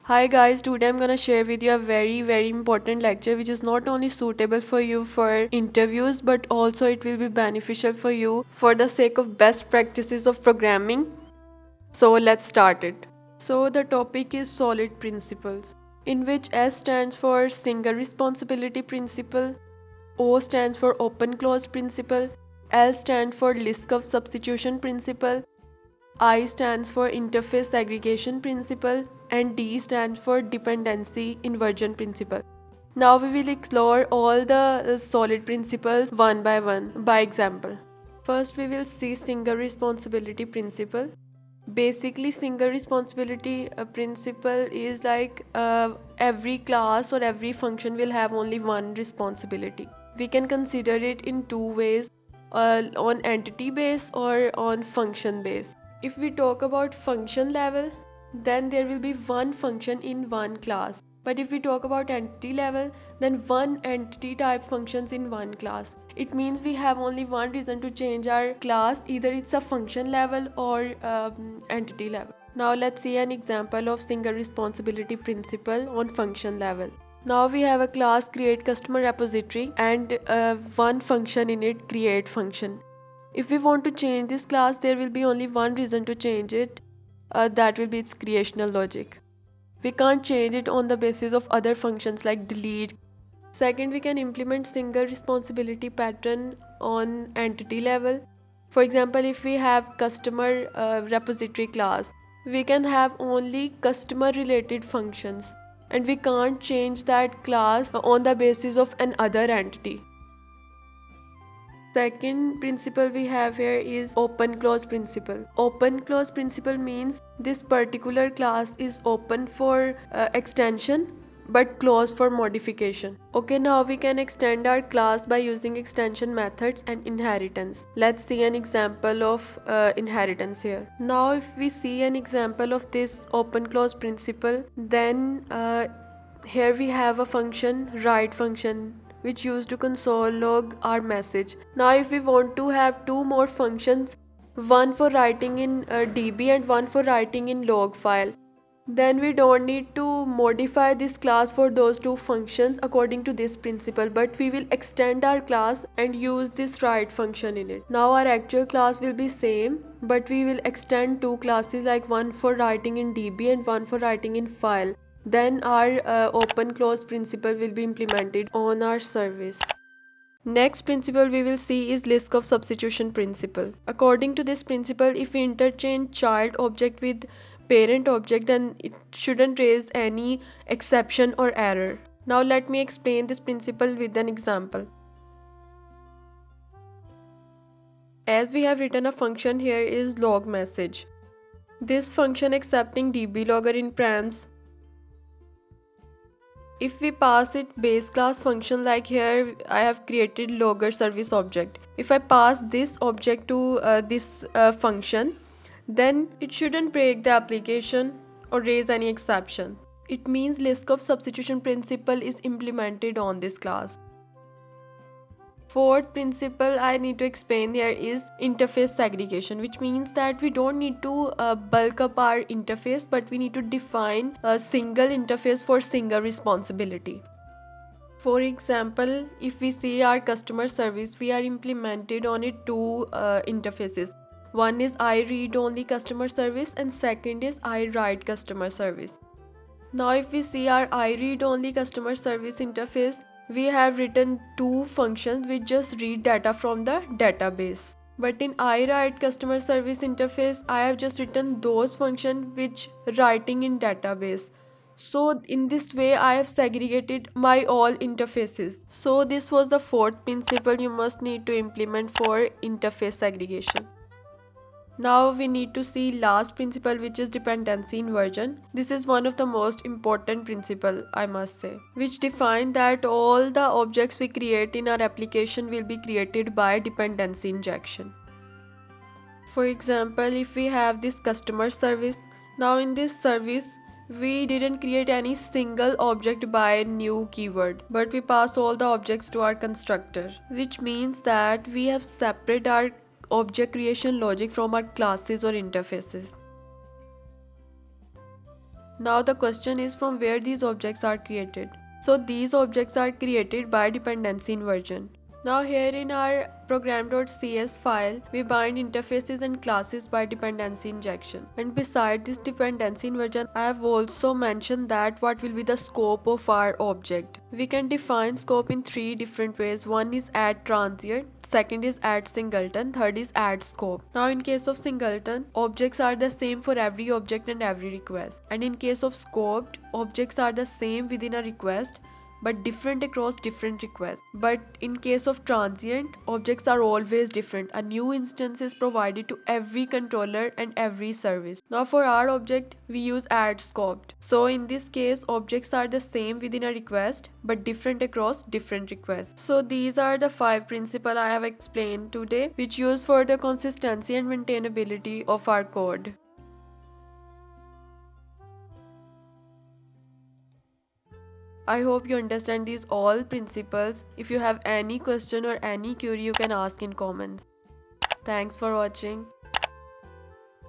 Hi guys, today I'm gonna share with you a very important lecture which is not only suitable for you for interviews but also it will be beneficial for you for the sake of best practices of programming. So let's start it. So the topic is solid principles, in which S stands for single responsibility principle, O stands for open clause principle, L stands for Liskov substitution principle, I stands for interface segregation principle, and D stands for dependency inversion principle. Now we will explore all the solid principles one by one by example. First we will see single responsibility principle. Basically single responsibility principle is like every class or every function will have only one responsibility. We can consider it in two ways, on entity base or on function base. If we talk about function level, then there will be one function in one class. But if we talk about entity level, then one entity type functions in one class. It means we have only one reason to change our class, either it's a function level or entity level. Now let's see an example of single responsibility principle on function level. Now we have a class create customer repository and one function in it, create function. If we want to change this class, there will be only one reason to change it, that will be its creational logic. We can't change it on the basis of other functions like delete. Second, we can implement single responsibility pattern on entity level. For example, if we have customer repository class, we can have only customer related functions and we can't change that class on the basis of another entity. Second principle we have here is open clause principle. Open clause principle means this particular class is open for extension but closed for modification. Okay, now we can extend our class by using extension methods and inheritance. Let's see an example of inheritance here. Now if we see an example of this open clause principle, then here we have a function, write function, which used to console log our message. Now if we want to have two more functions, one for writing in db and one for writing in log file, then we don't need to modify this class for those two functions according to this principle, but we will extend our class and use this write function in it. Now our actual class will be same, but we will extend two classes, like one for writing in db and one for writing in file. Then our open clause principle will be implemented on our service. Next principle we will see is Liskov substitution principle. According to this principle, if we interchange child object with parent object, then it shouldn't raise any exception or error. Now let me explain this principle with an example. As we have written a function here is log message. This function accepting dblogger in params. If we pass it base class function, like here I have created logger service object. If I pass this object to this function, then it shouldn't break the application or raise any exception. It means Liskov substitution principle is implemented on this class. Fourth principle I need to explain here is interface segregation, which means that we don't need to bulk up our interface, but we need to define a single interface for single responsibility. For example, if we see our customer service, we are implemented on it two interfaces. One is I read only customer service and second is I write customer service. Now if we see our I read only customer service interface, we have written two functions which just read data from the database. But in I write customer service interface, I have just written those functions which writing in database. So in this way I have segregated my all interfaces. So this was the fourth principle you must need to implement for interface segregation. Now we need to see last principle, which is dependency inversion. This is one of the most important principle, I must say, which define that all the objects we create in our application will be created by dependency injection. For example, if we have this customer service, now in this service we didn't create any single object by new keyword, but we pass all the objects to our constructor, which means that we have separated our object creation logic from our classes or interfaces. Now the question is from where these objects are created. So these objects are created by dependency inversion. Now here in our program.cs file, we bind interfaces and classes by dependency injection. And beside this dependency inversion, I have also mentioned that what will be the scope of our object. We can define scope in three different ways. One is add transient, second is add singleton, third is add scope. Now in case of singleton, objects are the same for every object and every request. And in case of scoped, objects are the same within a request but different across different requests. But in case of transient, objects are always different. A new instance is provided to every controller and every service. Now for our object, we use add scoped. So in this case, objects are the same within a request but different across different requests. So these are the 5 principles I have explained today, which use for the consistency and maintainability of our code. I hope you understand these all principles. If you have any question or any query, you can ask in comments. Thanks for watching.